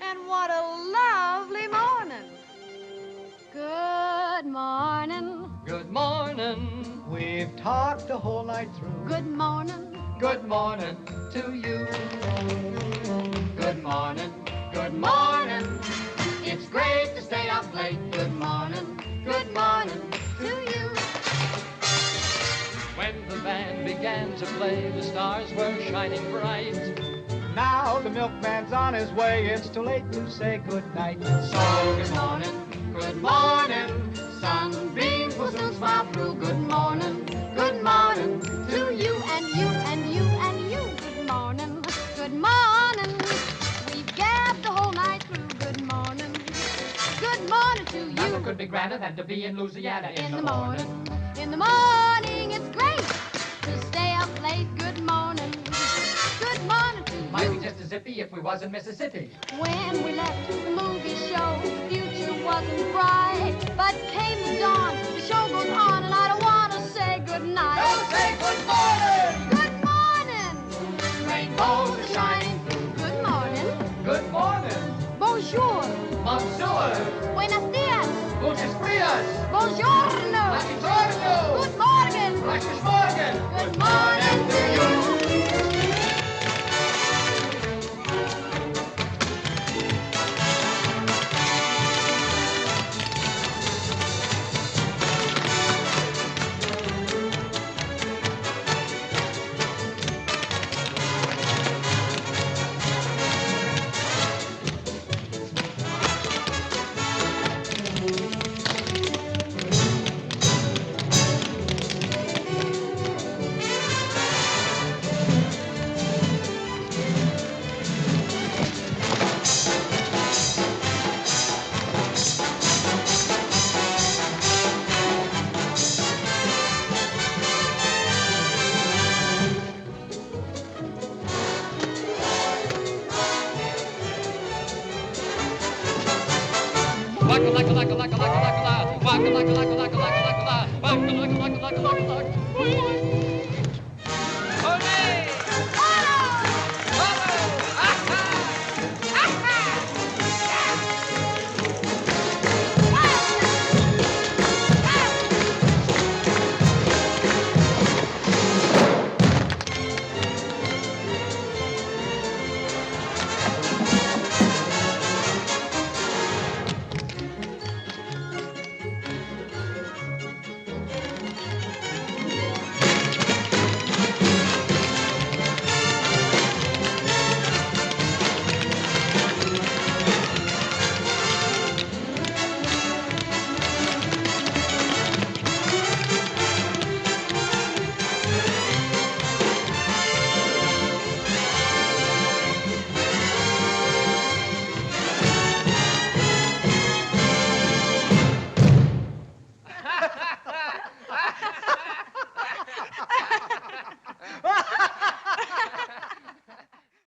and what a lovely morning. Good morning. Good morning. We've talked the whole night through. Good morning. Good morning to you. Good morning. Good morning. It's great to stay up late. Good morning. Good morning to you. When the band began to play, the stars were shining bright. Now the milkman's on his way. It's too late to say goodnight. So good morning. Good morning. Sunbeams will soon smile through. Good morning. Good morning to you. And you and you and you. Good morning. Good morning. We've gabbed the whole night through. Good morning. Good morning to you. Nothing could be grander than to be in Louisiana in the morning. In the morning, it's great to stay up late. Good morning. Good morning to you. Might be just as zippy if we was in Mississippi. When we left the movie show, the future wasn't bright. But came the dawn, the show goes on, and I don't want to say goodnight. Don't say good morning! Good morning. Rainbows are shining through. Good morning. Good morning! Bonjour. Monsieur! Buenos dias. Gutes Frias! Buongiorno. Buongiorno! Good morning. Gleiches Morgen! Good morning to you. Waka